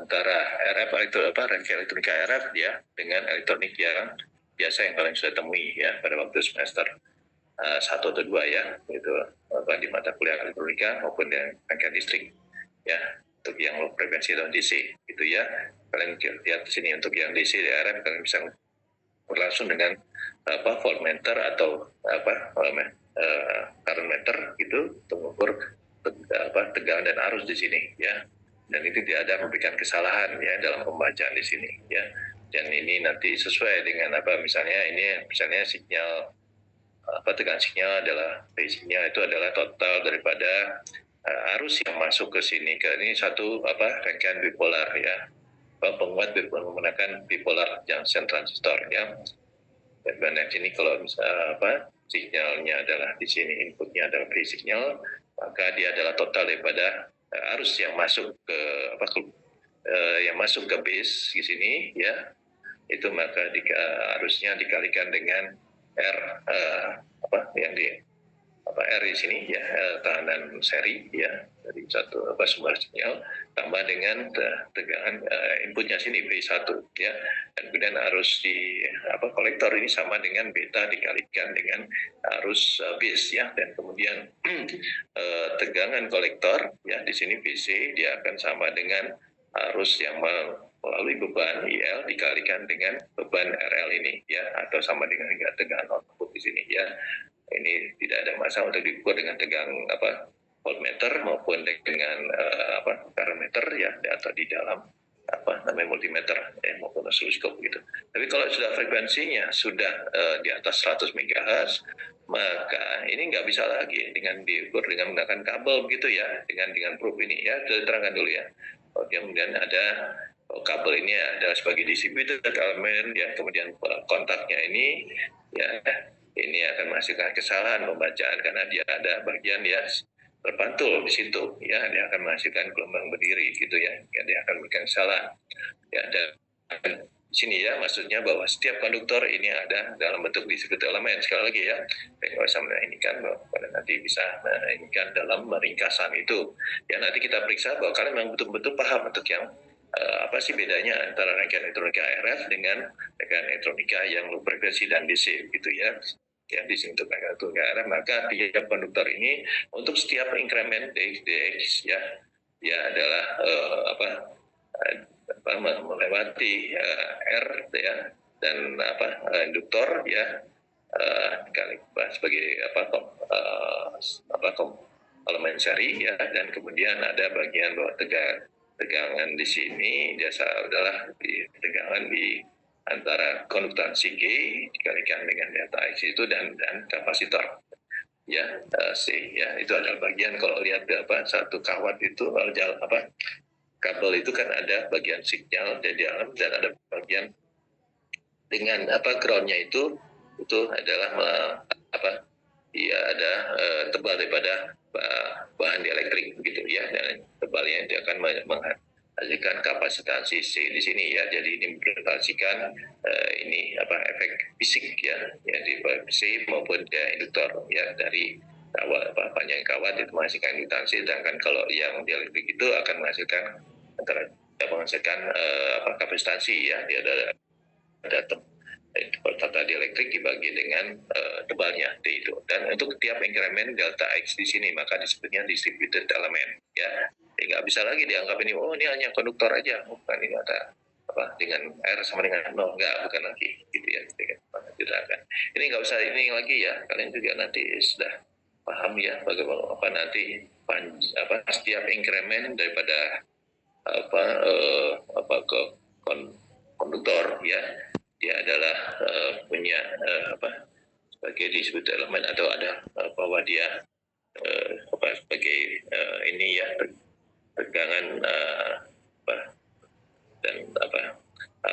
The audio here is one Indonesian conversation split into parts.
antara RF rangkaian elektronika RF ya dengan elektronik yang biasa yang kalian sudah temui ya pada waktu semester 1 atau 2 ya, itu di mata kuliah elektronika maupun yang rangkaian listrik ya, untuk yang low frekuensi atau DC gitu ya. Kalian lihat di sini untuk yang DC di RF kalian bisa berlangsung dengan voltmeter atau current meter gitu untuk mengukur tegangan dan arus di sini ya, dan itu tidak ada memberikan kesalahan ya dalam pembacaan di sini ya. Dan ini nanti sesuai dengan misalnya sinyal tegangan sinyal adalah sinyal itu adalah total daripada arus yang masuk ke sini ke ini satu rangkaian bipolar ya, penguat menggunakan bipolar junction transistor ya. Dan ini kalau misalnya sinyalnya adalah di sini inputnya adalah free signal, maka dia adalah total daripada arus yang masuk ke yang masuk ke base di sini ya, itu maka arusnya dikalikan dengan R yang di R di sini ya, tekanan seri ya dari satu sumber sinyal tambah dengan tegangan inputnya sini V1 ya, dan kemudian arus di kolektor ini sama dengan beta dikalikan dengan arus base ya, dan kemudian tegangan kolektor ya di sini VC dia akan sama dengan arus yang melalui beban IL dikalikan dengan beban RL ini ya, atau sama dengan tegangan output di sini ya. Ini tidak ada masalah untuk diukur dengan tegangan voltmeter maupun dengan current meter ya, atau di dalam multimeter maupun oscilloscope gitu. Tapi kalau sudah frekuensinya sudah di atas 100 MHz, maka ini nggak bisa lagi dengan diukur dengan menggunakan kabel begitu ya, dengan probe ini ya. Terangkan dulu ya. Kemudian ada kabel ini adalah sebagai distributor elemen ya, kemudian kontaknya ini ya, ini akan menghasilkan kesalahan pembacaan karena dia ada bagian ya terpantul di situ ya, dia akan menghasilkan gelombang berdiri gitu ya, dia akan memberikan kesalahan ya. Dan di sini ya maksudnya bahwa setiap konduktor ini ada dalam bentuk distributor elemen. Sekali lagi ya, saya nggak usah menyanyikan bahwa nanti bisa menyanyikan dalam ringkasan itu ya. Nanti kita periksa bahwa kalian memang betul-betul paham untuk yang apa sih bedanya antara rangkaian elektronika RF dengan rangkaian elektronika yang low frekuensi dan DC gitu ya. Ya, di sini untuk rangkaian elektronika RF, maka tiap konduktor ini untuk setiap increment dx ya, dia adalah melewati R ya, dan induktor ya sebagai elemen seri ya, dan kemudian ada bagian bawah tegangan di sini dia adalah di tegangan di antara konduktansi G dikalikan dengan delta X itu dan kapasitor ya C ya, itu adalah bagian kalau lihat satu kawat itu kabel itu kan ada bagian sinyal di dalam dan ada bagian dengan groundnya itu adalah dia ada tebal daripada bahan dielektrik begitu ya, dan tebalnya itu akan menghasilkan kapasitansi C di sini ya. Jadi ini mempresentasikan ini efek fisik ya di C maupun induktor ya, dari panjang kawat itu menghasilkan indukansi, sedangkan kalau yang dielektrik itu akan menghasilkan kapasitansi ya, dia ada tata dielektrik dibagi dengan tebalnya D itu. Dan untuk tiap increment delta X di sini maka disebutnya distributed element ya. Nggak bisa lagi dianggap ini ini hanya konduktor aja, bukan ini ada dengan R sama dengan 0, bukan lagi gitu ya. Ini nggak usah ini lagi ya, kalian juga nanti sudah paham ya bagaimana nanti setiap increment daripada konduktor ya, dia adalah punya sebagai disebut elemen atau ada bahwa dia sebagai ini ya tegangan dan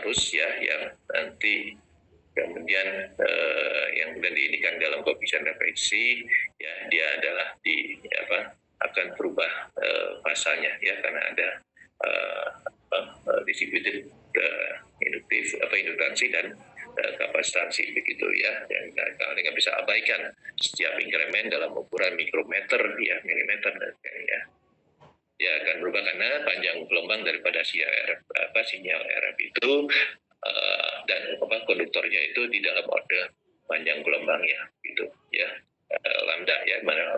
arus ya, yang nanti kemudian yang kemudian diindikan dalam koefisien refleksi ya, dia adalah akan berubah fasanya ya, karena ada distributed induktansi dan kapasitansi begitu ya. Dan kalian nggak bisa abaikan setiap increment dalam ukuran mikrometer ya, milimeter dan sebagainya. Ya akan berubah karena panjang gelombang daripada sinyal RF itu dan konduktornya itu di dalam orde panjang gelombangnya gitu ya. Lambda ya, mana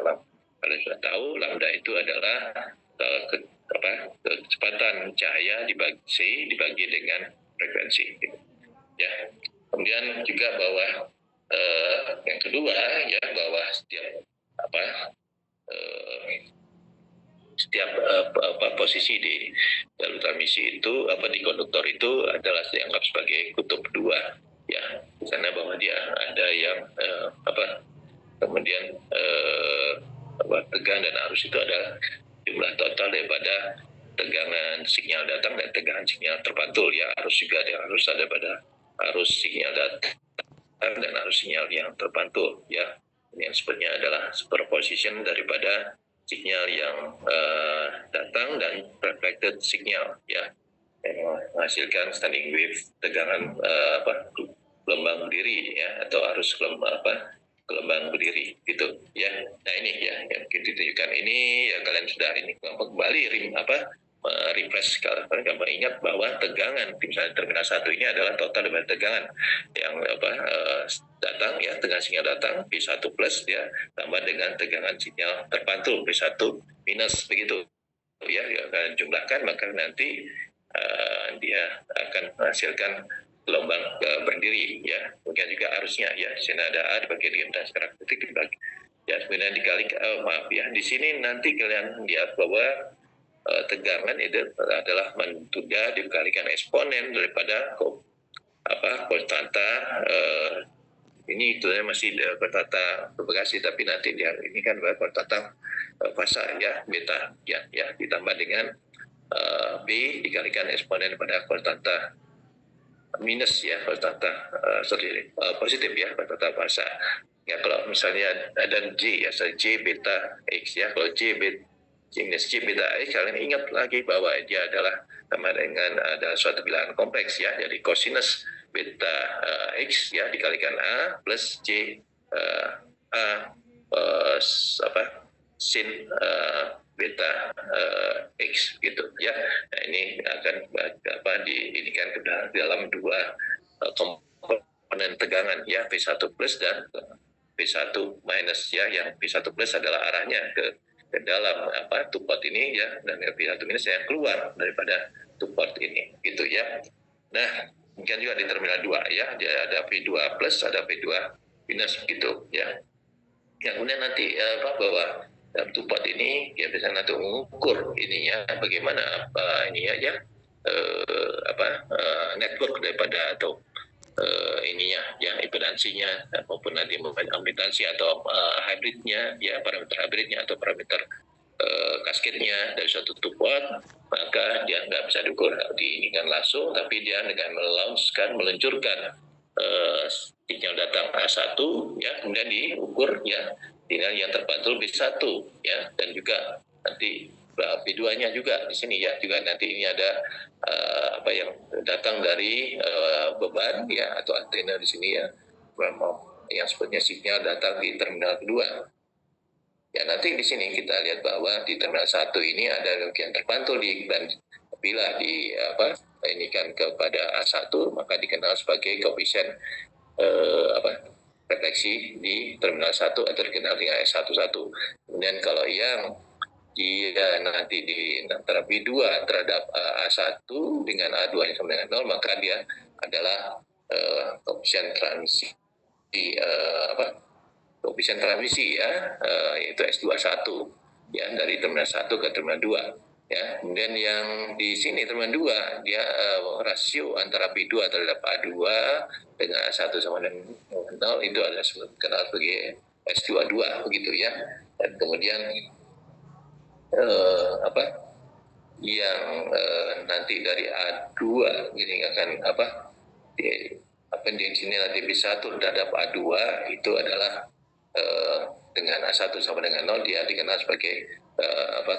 kalian sudah tahu lambda itu adalah kecepatan cahaya dibagi C dibagi dengan frekuensi gitu ya. Kemudian juga bahwa yang kedua ya, bahwa apa setiap posisi di jalur transmisi itu di konduktor itu adalah dianggap sebagai kutub dua ya, karena bahwa dia ada yang kemudian tegangan dan arus itu adalah jumlah total daripada tegangan sinyal datang dan tegangan sinyal terpantul ya. Arus juga ada pada arus sinyal datang dan arus sinyal yang terpantul ya. Yang sebutnya adalah superposition daripada sinyal yang datang dan reflected signal ya, yang menghasilkan standing wave tegangan gelombang berdiri ya, atau arus gelombang berdiri gitu ya. Nah ini ya yang kita tunjukkan ini ya, kalian sudah ini kembali refresh kalau kalian ingat bahwa tegangan misalnya terminal 1 ini adalah total dari tegangan yang datang ya, tegangan sinyal datang P1 plus ya, tambah dengan tegangan sinyal terpantul P1 minus begitu ya, kalian jumlahkan maka nanti dia akan menghasilkan gelombang berdiri ya. Kemudian juga arusnya ya, di sini ada A dibagi dengan karakteristik dibagi ya, kemudian dikali maaf ya, di sini nanti kalian lihat bahwa tegangan itu adalah menunda dikalikan eksponen daripada konstanta ini sebenarnya masih konstanta propagasi, tapi nanti dia ini kan konstanta fasa ya, beta ya ditambah dengan B dikalikan eksponen pada konstanta minus ya, konstanta positif ya, konstanta fasa ya. Kalau misalnya ada J ya, J beta X ya, kalau J minus J beta X, kalian ingat lagi bahwa dia adalah sama dengan ada suatu bilangan kompleks ya, jadi cosinus beta X ya dikalikan A plus J A sin beta X gitu ya. Nah ini akan diinikan ke dalam dua komponen tegangan ya, P1 plus dan P1 minus ya, yang P1 plus adalah arahnya ke dalam two-port ini ya, dan P1 minus yang keluar daripada two-port ini gitu ya. Nah mungkin juga di terminal 2 ya, dia ada P2 plus ada P2 minus gitu ya. Yang kemudian nanti bahwa dalam two-port ini ya bisa nanti mengukur ininya bagaimana network daripada atau ininya ya, impedansinya maupun nanti ambitansi atau hybridnya ya, parameter hybridnya atau parameter kasketnya dari suatu two-port, maka dia nggak bisa diukur diinikan langsung, tapi dia dengan meluncurkan sinyal datang A1 ya, kemudian diukur ya sinyal yang terpantul B1 ya, dan juga nanti B2-nya juga di sini ya, juga nanti ini ada yang datang dari beban ya atau antena di sini ya, yang sebutnya sinyal datang di terminal kedua. Ya nanti di sini kita lihat bahwa di terminal 1 ini ada bagian terpantul dan bila ini kan kepada A1 maka dikenal sebagai koefisien refleksi di terminal 1 atau dikenal dengan S11. Kemudian kalau yang dia nanti di antara B2 terhadap A1 dengan A2 yang sama dengan 0, maka dia adalah koefisien transisi koefisien transmisi ya, yaitu S21 ya, dari terminal 1 ke terminal 2 ya. Kemudian yang di sini terminal 2 dia rasio antara B2 terhadap A2 dengan A1 sama dengan 0 itu adalah kenal sebagai S22 begitu ya. Dan kemudian yang nanti dari A2 ini akan di sini nanti B1 terhadap A2 itu adalah dengan A1 sama dengan 0, dia dikenal sebagai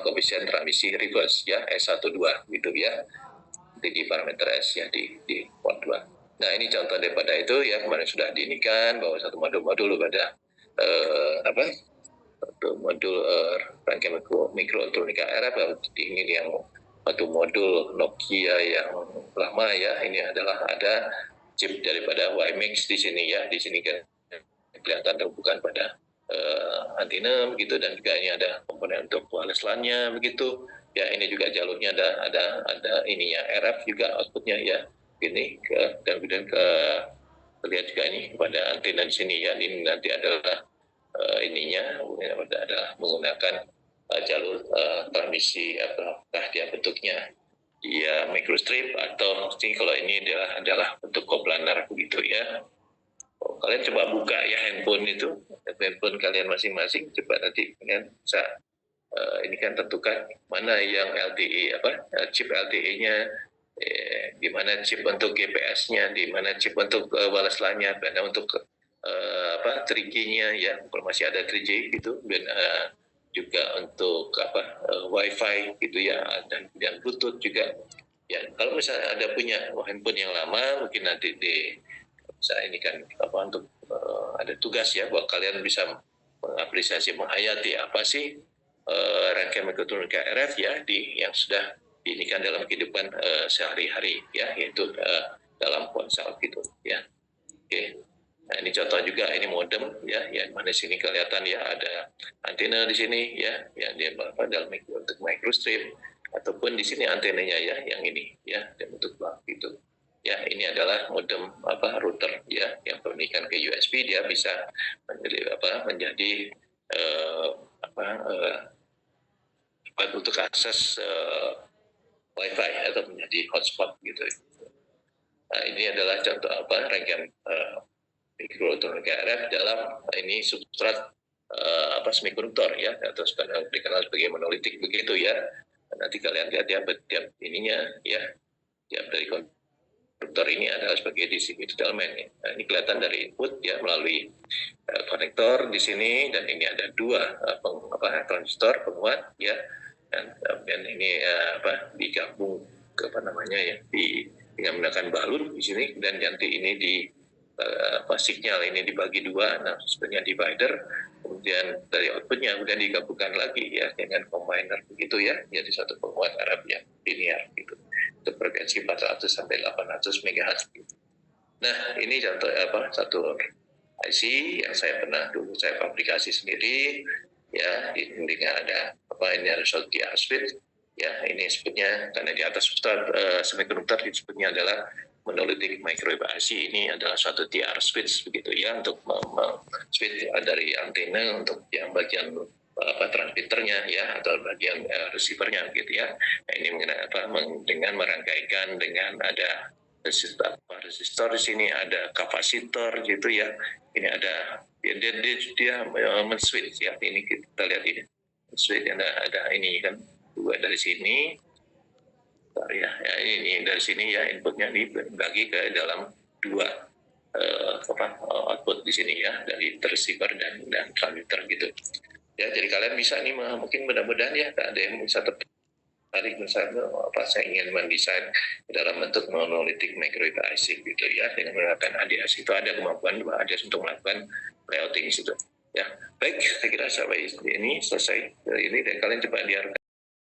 koefisien transmisi reverse ya, S12 gitu ya, di parameter S ya, di port 2. Nah ini contoh daripada itu ya, kemarin sudah diinikan bahwa satu modul ada Untuk modul rangkaian mikroelektronika RF, ini yang satu modul Nokia yang lama ya, ini adalah ada chip daripada WiMAX di sini ya, di sini kan kelihatan bukan pada antena begitu, dan juga ini ada komponen untuk wireless LAN-nya begitu ya. Ini juga jalurnya ada ininya RF juga outputnya ya, ini dan kemudian lihat juga ini pada antena di sini ya. Ini nanti adalah ininya adalah menggunakan jalur transmisi, apakah dia bentuknya dia microstrip atau kalau ini adalah bentuk coplanar begitu ya. Kalian coba buka ya handphone kalian masing-masing, coba nanti kalian bisa ini kan tentukan mana yang LTE chip LTE-nya, di mana chip untuk GPS-nya, di mana chip untuk wireless LAN-nya, dan untuk 3G-nya ya, kalau masih ada 3G gitu, dan juga untuk Wi-Fi gitu ya, dan Bluetooth juga. Ya, kalau misalnya ada punya handphone yang lama, mungkin nanti bisa ini kan untuk ada tugas ya, buat kalian bisa mengapresiasi, menghayati apa sih rangkaian mikroelektronika RF ya yang sudah diinikan dalam kehidupan sehari-hari ya, yaitu dalam ponsel gitu ya. Oke. Nah, ini contoh juga, ini modem ya, yang mana sini kelihatan ya ada antena di sini ya, yang dia dalam untuk microstrip, ataupun di sini antenanya ya, yang ini ya, dan untuk gitu. Ya, ini adalah modem router ya, yang pernikahan ke USB, dia bisa menjadi untuk akses Wi-Fi atau menjadi hotspot gitu. Nah, ini adalah contoh rangkaian mikroelektronika RF dalam ini substrat semikonduktor ya, atau dikenal sebagai monolitik begitu ya. Nanti kalian lihat ya, tiap ininya ya, tiap dari konduktor ini adalah sebagai distributed element ya. Nah, ini kelihatan dari input ya, melalui konektor di sini, dan ini ada dua transistor penguat ya, dan ini digabung ke dengan menggunakan balut di sini, dan nanti ini di sinyal ini dibagi dua, nah sebenarnya divider, kemudian dari outputnya kemudian digabungkan lagi ya dengan combiner begitu ya, jadi satu penguat Arab yang linear gitu, untuk frekuensi 400 sampai 800 MHz gitu. Nah, ini contoh satu IC yang dulu saya fabrikasi sendiri ya, dengan ada ini ada suatu DR switch ya, ini sebutnya karena di atas substrat semikonduktor disebutnya adalah monolithic microwave IC. Ini adalah suatu TR switch begitu ya, untuk switch dari antena untuk yang bagian transmitternya ya, atau bagian receivernya gitu ya. Nah, ini dengan merangkaikan dengan ada resistor di sini, ada kapasitor gitu ya. Ini ada dia men-switch ya, ini kita lihat ini switch, ada ini kan dua dari sini ya, ini dari sini ya, inputnya dibagi ke dalam dua output di sini ya, dari receiver dan transmitter gitu ya. Jadi kalian bisa nih, mungkin mudah-mudahan ya ada yang bisa tertarik misalnya saya ingin mendesain dalam bentuk monolithic microwave IC gitu ya, dengan menggunakan ADAS. Itu ada kemampuan ADAS untuk melakukan layouting situ ya. Baik, saya kira sampai ini selesai ini, dan kalian coba lihat